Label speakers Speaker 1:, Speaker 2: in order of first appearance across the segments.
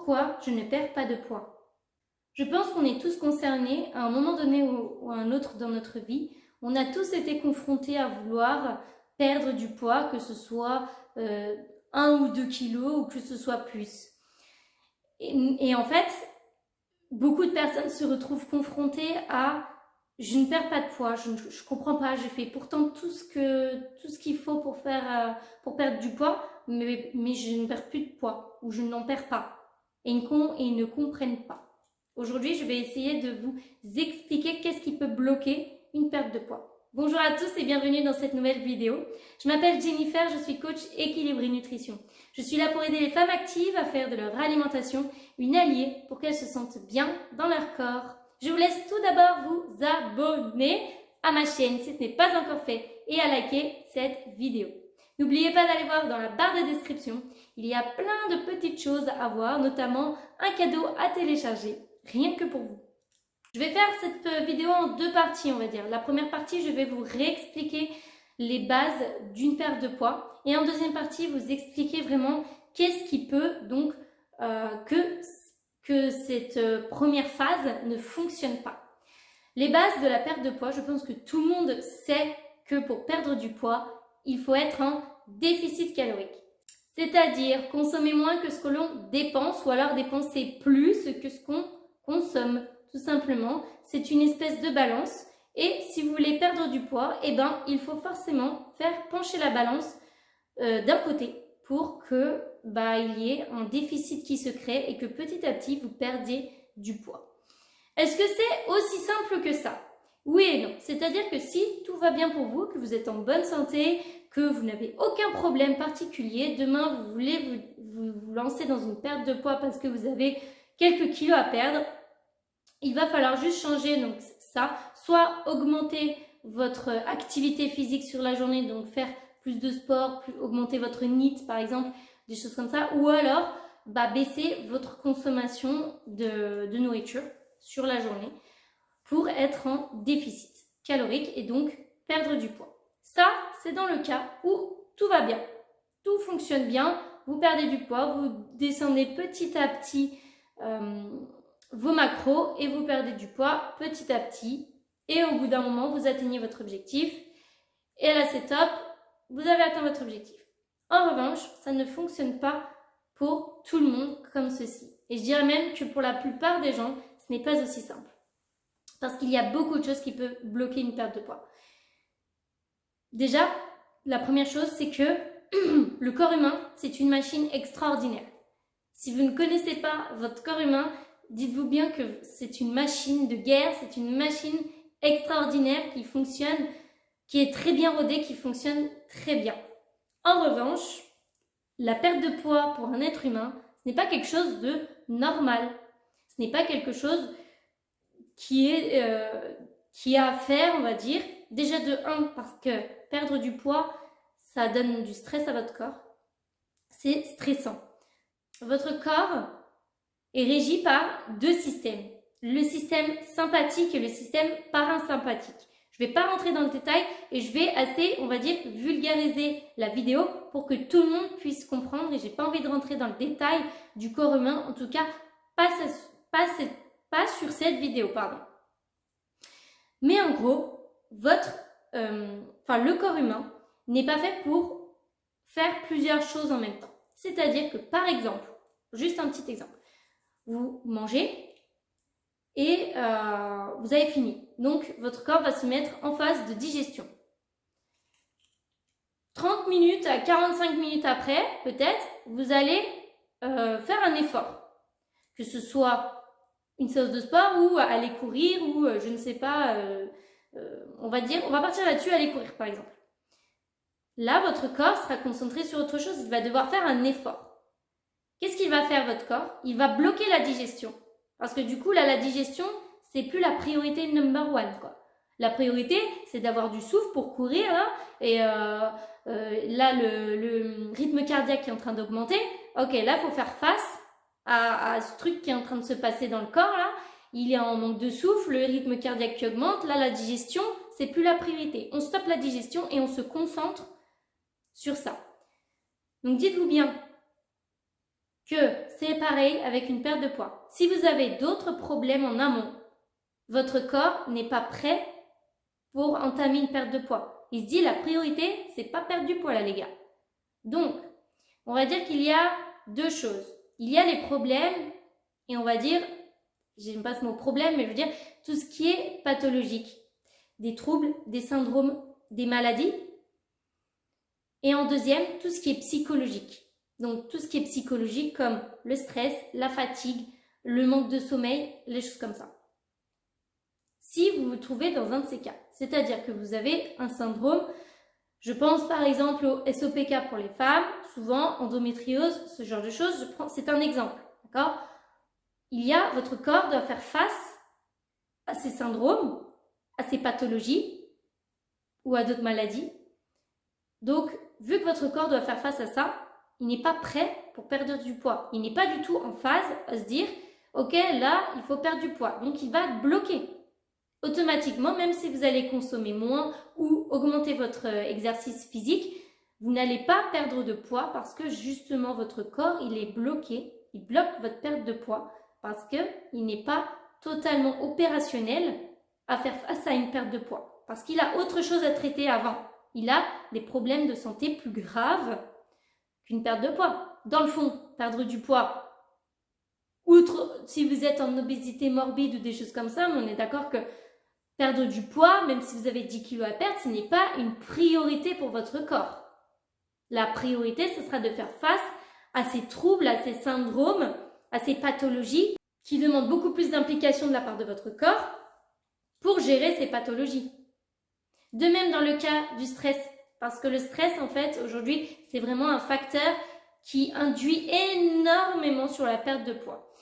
Speaker 1: pourquoi je ne perds pas de poids. Je pense qu'on est tous concernés à un moment donné ou à un autre dans notre vie. On a tous été confrontés à vouloir perdre du poids, que ce soit 1 ou 2 kilos ou que ce soit plus. Et en fait, beaucoup de personnes se retrouvent confrontées à je ne perds pas de poids, je comprends pas, j'ai fait pourtant tout ce qu'il faut pour perdre du poids, mais je ne perds plus de poids ou je n'en perds pas. Et ils ne comprennent pas. Aujourd'hui, je vais essayer de vous expliquer qu'est-ce qui peut bloquer une perte de poids. Bonjour à tous et bienvenue dans cette nouvelle vidéo. Je m'appelle Jennifer, je suis coach équilibre et nutrition. Je suis là pour aider les femmes actives à faire de leur alimentation une alliée pour qu'elles se sentent bien dans leur corps. Je vous laisse tout d'abord vous abonner à ma chaîne si ce n'est pas encore fait et à liker cette vidéo. N'oubliez pas d'aller voir dans la barre de description, il y a plein de petites choses à voir, notamment un cadeau à télécharger, rien que pour vous. Je vais faire cette vidéo en 2 parties, on va dire. La première partie, je vais vous réexpliquer les bases d'une perte de poids et en deuxième partie, vous expliquer vraiment qu'est-ce qui peut donc que cette première phase ne fonctionne pas. Les bases de la perte de poids, je pense que tout le monde sait que pour perdre du poids, il faut être en déficit calorique. C'est-à-dire consommer moins que ce que l'on dépense ou alors dépenser plus que ce qu'on consomme. Tout simplement, c'est une espèce de balance. Et si vous voulez perdre du poids, il faut forcément faire pencher la balance d'un côté pour que il y ait un déficit qui se crée et que petit à petit, vous perdiez du poids. Est-ce que c'est aussi simple que ça? Oui et non. C'est-à-dire que si tout va bien pour vous, que vous êtes en bonne santé, que vous n'avez aucun problème particulier, demain vous voulez vous lancer dans une perte de poids parce que vous avez quelques kilos à perdre, il va falloir juste changer donc ça, soit augmenter votre activité physique sur la journée, donc faire plus de sport, augmenter votre NEAT par exemple, des choses comme ça, ou alors baisser votre consommation de nourriture sur la journée pour être en déficit calorique et donc perdre du poids. Ça, c'est dans le cas où tout va bien, tout fonctionne bien, vous perdez du poids, vous descendez petit à petit vos macros et vous perdez du poids petit à petit et au bout d'un moment, vous atteignez votre objectif et là, c'est top, vous avez atteint votre objectif. En revanche, ça ne fonctionne pas pour tout le monde comme ceci. Et je dirais même que pour la plupart des gens, ce n'est pas aussi simple. Parce qu'il y a beaucoup de choses qui peuvent bloquer une perte de poids. Déjà, la première chose, c'est que le corps humain, c'est une machine extraordinaire. Si vous ne connaissez pas votre corps humain, dites-vous bien que c'est une machine de guerre, c'est une machine extraordinaire qui fonctionne, qui est très bien rodée, qui fonctionne très bien. En revanche, la perte de poids pour un être humain, ce n'est pas quelque chose de normal. Ce n'est pas quelque chose qui a à faire, on va dire, déjà de 1, parce que perdre du poids, ça donne du stress à votre corps. C'est stressant. Votre corps est régi par 2 systèmes. Le système sympathique et le système parasympathique. Je ne vais pas rentrer dans le détail et je vais assez, on va dire, vulgariser la vidéo pour que tout le monde puisse comprendre et j'ai pas envie de rentrer dans le détail du corps humain, en tout cas pas sur cette vidéo, pardon. Mais en gros, le corps humain n'est pas fait pour faire plusieurs choses en même temps. C'est-à-dire que par exemple, juste un petit exemple, vous mangez et vous avez fini. Donc, votre corps va se mettre en phase de digestion. 30 minutes à 45 minutes après, peut-être, vous allez faire un effort. Que ce soit une séance de sport ou aller courir ou je ne sais pas, on va partir là-dessus, aller courir par exemple. Là, votre corps sera concentré sur autre chose, il va devoir faire un effort. Qu'est-ce qu'il va faire votre corps? Il va bloquer la digestion. Parce que du coup, là, la digestion, c'est plus la priorité number 1, quoi. La priorité, c'est d'avoir du souffle pour courir, hein, et là, le rythme cardiaque est en train d'augmenter. Ok, là, il faut faire face à ce truc qui est en train de se passer dans le corps, là. Il est en manque de souffle, le rythme cardiaque qui augmente. Là, la digestion, c'est plus la priorité. On stoppe la digestion et on se concentre sur ça. Donc, dites-vous bien que c'est pareil avec une perte de poids. Si vous avez d'autres problèmes en amont, votre corps n'est pas prêt pour entamer une perte de poids. Il se dit la priorité, c'est pas perdre du poids là les gars. Donc, on va dire qu'il y a deux choses. Il y a les problèmes et on va dire, j'aime pas ce mot problème, mais je veux dire tout ce qui est pathologique, des troubles, des syndromes, des maladies. Et en deuxième, tout ce qui est psychologique. Donc tout ce qui est psychologique comme le stress, la fatigue, le manque de sommeil, les choses comme ça. Si vous vous trouvez dans un de ces cas, c'est-à-dire que vous avez un syndrome, je pense par exemple au SOPK pour les femmes, souvent endométriose, ce genre de choses, c'est un exemple, d'accord ? Votre corps doit faire face à ces syndromes, à ces pathologies ou à d'autres maladies. Donc, vu que votre corps doit faire face à ça, il n'est pas prêt pour perdre du poids. Il n'est pas du tout en phase à se dire « Ok, là, il faut perdre du poids. » Donc, il va bloquer. Automatiquement, même si vous allez consommer moins ou augmenter votre exercice physique, vous n'allez pas perdre de poids parce que justement, votre corps, il est bloqué. Il bloque votre perte de poids parce qu'il n'est pas totalement opérationnel à faire face à une perte de poids. Parce qu'il a autre chose à traiter avant. Il a des problèmes de santé plus graves qu'une perte de poids. Dans le fond, perdre du poids, outre si vous êtes en obésité morbide ou des choses comme ça, mais on est d'accord que perdre du poids, même si vous avez 10 kilos à perdre, ce n'est pas une priorité pour votre corps. La priorité, ce sera de faire face à ces troubles, à ces syndromes, à ces pathologies qui demandent beaucoup plus d'implication de la part de votre corps pour gérer ces pathologies. De même dans le cas du stress, parce que le stress, en fait, aujourd'hui, c'est vraiment un facteur qui induit énormément sur la perte de poids.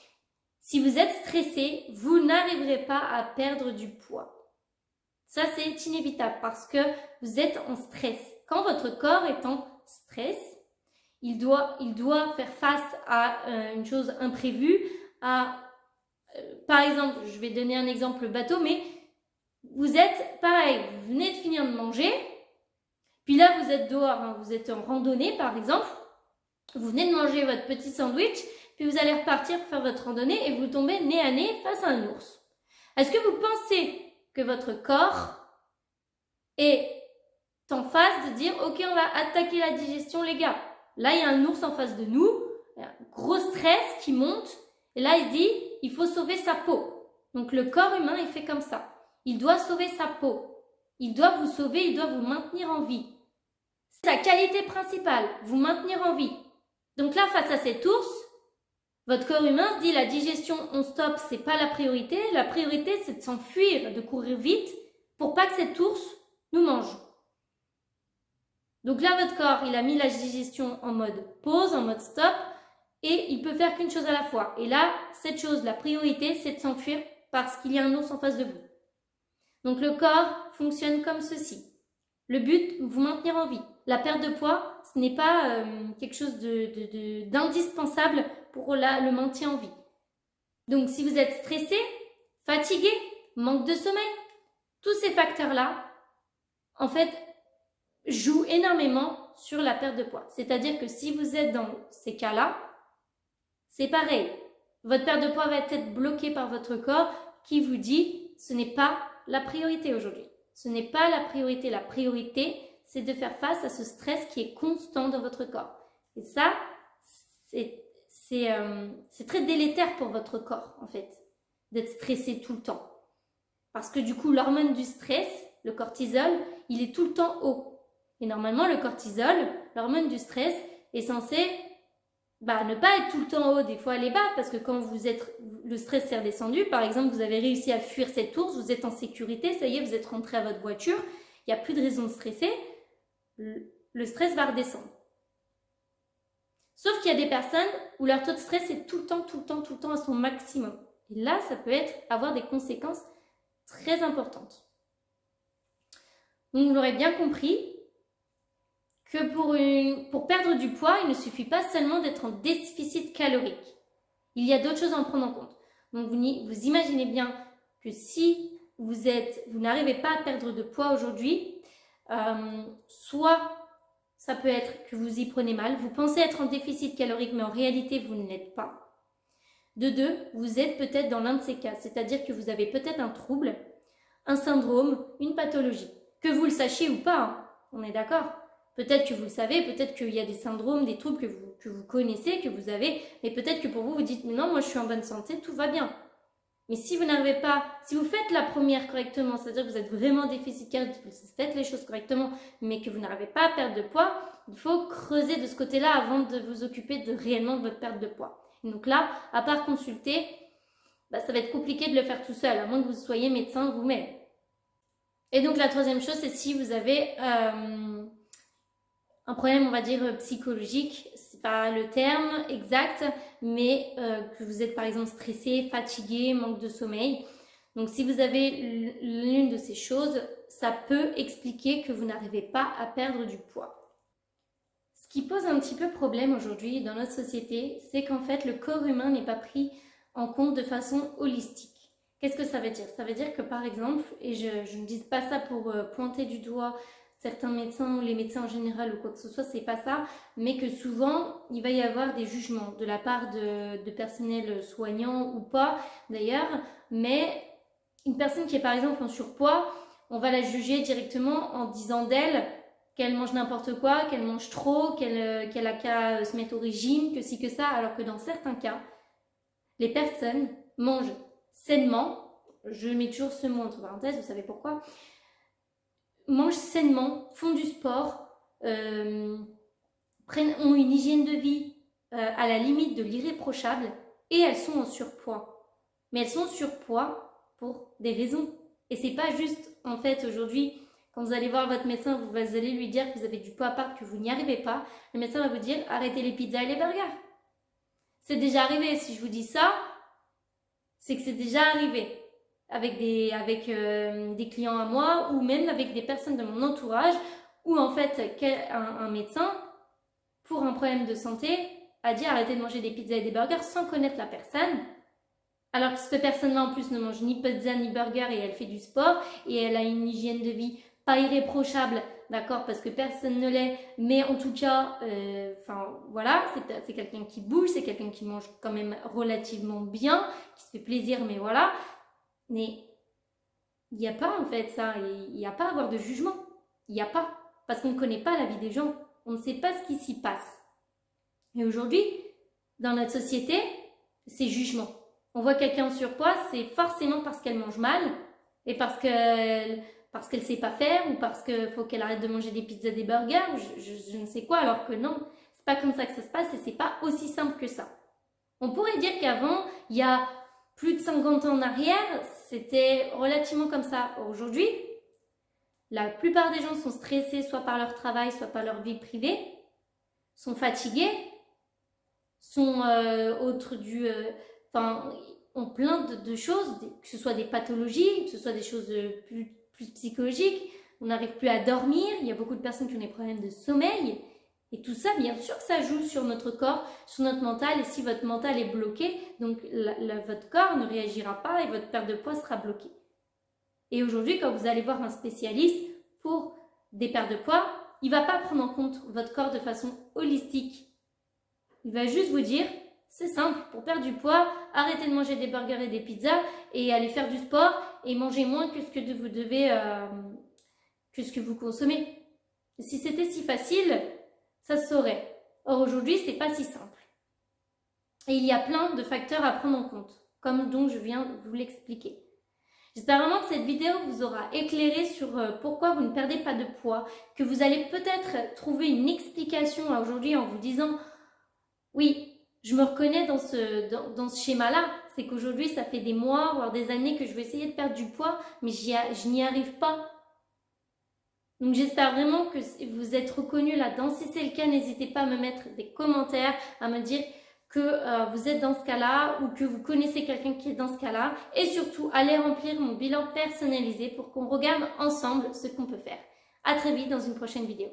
Speaker 1: Si vous êtes stressé, vous n'arriverez pas à perdre du poids. Ça, c'est inévitable parce que vous êtes en stress. Quand votre corps est en stress, il doit faire face à une chose imprévue, par exemple, je vais donner un exemple bateau, mais vous êtes, pareil, vous venez de finir de manger, puis là, vous êtes dehors, hein, vous êtes en randonnée, par exemple, vous venez de manger votre petit sandwich, puis vous allez repartir pour faire votre randonnée et vous tombez nez à nez face à un ours. Est-ce que vous pensez que votre corps est en phase de dire « Ok, on va attaquer la digestion, les gars. Là, il y a un ours en face de nous, il y a un gros stress qui monte, et là, il dit « Il faut sauver sa peau. » Donc, le corps humain, il fait comme ça. Il doit sauver sa peau. Il doit vous sauver, il doit vous maintenir en vie. C'est sa qualité principale, vous maintenir en vie. Donc là, face à cet ours, votre corps humain se dit la digestion, on stoppe, c'est pas la priorité. La priorité, c'est de s'enfuir, de courir vite pour pas que cet ours nous mange. Donc là, votre corps, il a mis la digestion en mode pause, en mode stop, et il peut faire qu'une chose à la fois. Et là, cette chose, la priorité, c'est de s'enfuir parce qu'il y a un ours en face de vous. Donc le corps fonctionne comme ceci. Le but, vous maintenir en vie. La perte de poids, ce n'est pas quelque chose d'indispensable pour le maintien en vie. Donc si vous êtes stressé, fatigué, manque de sommeil, tous ces facteurs-là, en fait, jouent énormément sur la perte de poids. C'est-à-dire que si vous êtes dans ces cas-là, c'est pareil. Votre perte de poids va être bloquée par votre corps qui vous dit ce n'est pas la priorité aujourd'hui. Ce n'est pas la priorité. La priorité, c'est de faire face à ce stress qui est constant dans votre corps. Et ça, c'est très délétère pour votre corps, en fait, d'être stressé tout le temps. Parce que du coup, l'hormone du stress, le cortisol, il est tout le temps haut. Et normalement, le cortisol, l'hormone du stress, est censé ne pas être tout le temps haut, des fois elle est bas, parce que quand le stress s'est redescendu, par exemple, vous avez réussi à fuir cette ours, vous êtes en sécurité, ça y est, vous êtes rentré à votre voiture, il n'y a plus de raison de stresser, le stress va redescendre. Sauf qu'il y a des personnes où leur taux de stress est tout le temps à son maximum. Et là, ça peut avoir des conséquences très importantes. Donc, vous l'aurez bien compris que pour perdre du poids, il ne suffit pas seulement d'être en déficit calorique. Il y a d'autres choses à en prendre en compte. Donc, vous imaginez bien que si vous n'arrivez pas à perdre de poids aujourd'hui, soit ça peut être que vous y prenez mal, vous pensez être en déficit calorique, mais en réalité, vous ne l'êtes pas. De deux, vous êtes peut-être dans l'un de ces cas, c'est-à-dire que vous avez peut-être un trouble, un syndrome, une pathologie. Que vous le sachiez ou pas, hein, on est d'accord? Peut-être que vous le savez, peut-être qu'il y a des syndromes, des troubles que vous connaissez, que vous avez, mais peut-être que pour vous, vous dites, mais non, moi je suis en bonne santé, tout va bien. Mais si vous n'arrivez pas, si vous faites la première correctement, c'est-à-dire que vous êtes vraiment déficitaire, vous faites les choses correctement, mais que vous n'arrivez pas à perdre de poids, il faut creuser de ce côté-là avant de vous occuper réellement de votre perte de poids. Et donc là, à part consulter, ça va être compliqué de le faire tout seul, à moins que vous soyez médecin vous-même. Et donc la troisième chose, c'est si vous avez un problème, on va dire, psychologique, c'est pas le terme exact, mais que vous êtes par exemple stressé, fatigué, manque de sommeil. Donc si vous avez l'une de ces choses, ça peut expliquer que vous n'arrivez pas à perdre du poids. Ce qui pose un petit peu problème aujourd'hui dans notre société, c'est qu'en fait le corps humain n'est pas pris en compte de façon holistique. Qu'est-ce que ça veut dire? Ça veut dire que par exemple, et je ne dis pas ça pour pointer du doigt certains médecins ou les médecins en général ou quoi que ce soit, c'est pas ça, mais que souvent il va y avoir des jugements de la part de personnel soignant ou pas d'ailleurs, mais une personne qui est par exemple en surpoids, on va la juger directement en disant d'elle qu'elle mange n'importe quoi, qu'elle mange trop, qu'elle a qu'à se mettre au régime, que ci que ça, alors que dans certains cas, les personnes mangent sainement, je mets toujours ce mot entre parenthèses, vous savez pourquoi, mangent sainement, font du sport, ont une hygiène de vie à la limite de l'irréprochable et elles sont en surpoids. Mais elles sont en surpoids pour des raisons. Et c'est pas juste, en fait, aujourd'hui, quand vous allez voir votre médecin, vous allez lui dire que vous avez du poids à part, que vous n'y arrivez pas. Le médecin va vous dire, arrêtez les pizzas et les burgers. C'est déjà arrivé. Si je vous dis ça, c'est que c'est déjà arrivé avec des clients à moi ou même avec des personnes de mon entourage où en fait un médecin, pour un problème de santé, a dit arrêtez de manger des pizzas et des burgers sans connaître la personne. Alors que cette personne-là en plus ne mange ni pizza ni burger et elle fait du sport et elle a une hygiène de vie pas irréprochable, d'accord, parce que personne ne l'est, mais en tout cas, voilà, c'est quelqu'un qui bouge, c'est quelqu'un qui mange quand même relativement bien, qui se fait plaisir, mais voilà. Mais il n'y a pas en fait ça, il n'y a pas à avoir de jugement, il n'y a pas, parce qu'on ne connaît pas la vie des gens, on ne sait pas ce qui s'y passe. Et aujourd'hui, dans notre société, c'est jugement. On voit quelqu'un en surpoids, c'est forcément parce qu'elle mange mal et parce qu'elle sait pas faire ou parce qu'il faut qu'elle arrête de manger des pizzas, des burgers, je ne sais quoi, alors que non, c'est pas comme ça que ça se passe et c'est pas aussi simple que ça. On pourrait dire qu'avant, il y a plus de 50 ans en arrière, c'était relativement comme ça. Aujourd'hui, la plupart des gens sont stressés soit par leur travail, soit par leur vie privée, sont fatigués, sont ont plein de choses, que ce soit des pathologies, que ce soit des choses plus psychologiques. On n'arrive plus à dormir, il y a beaucoup de personnes qui ont des problèmes de sommeil. Et tout ça, bien sûr que ça joue sur notre corps, sur notre mental. Et si votre mental est bloqué, donc votre corps ne réagira pas et votre perte de poids sera bloquée. Et aujourd'hui, quand vous allez voir un spécialiste pour des pertes de poids, il ne va pas prendre en compte votre corps de façon holistique. Il va juste vous dire, c'est simple, pour perdre du poids, arrêtez de manger des burgers et des pizzas et allez faire du sport et mangez moins que ce que vous devez, que ce que vous consommez. Si c'était si facile, ça se saurait. Or aujourd'hui, c'est pas si simple. Et il y a plein de facteurs à prendre en compte, comme dont je viens de vous l'expliquer. J'espère vraiment que cette vidéo vous aura éclairé sur pourquoi vous ne perdez pas de poids, que vous allez peut-être trouver une explication aujourd'hui en vous disant « Oui, je me reconnais dans ce schéma-là, c'est qu'aujourd'hui, ça fait des mois, voire des années que je vais essayer de perdre du poids, mais je n'y arrive pas. » Donc j'espère vraiment que vous êtes reconnus là-dedans. Si c'est le cas, n'hésitez pas à me mettre des commentaires, à me dire que vous êtes dans ce cas-là ou que vous connaissez quelqu'un qui est dans ce cas-là. Et surtout, allez remplir mon bilan personnalisé pour qu'on regarde ensemble ce qu'on peut faire. À très vite dans une prochaine vidéo.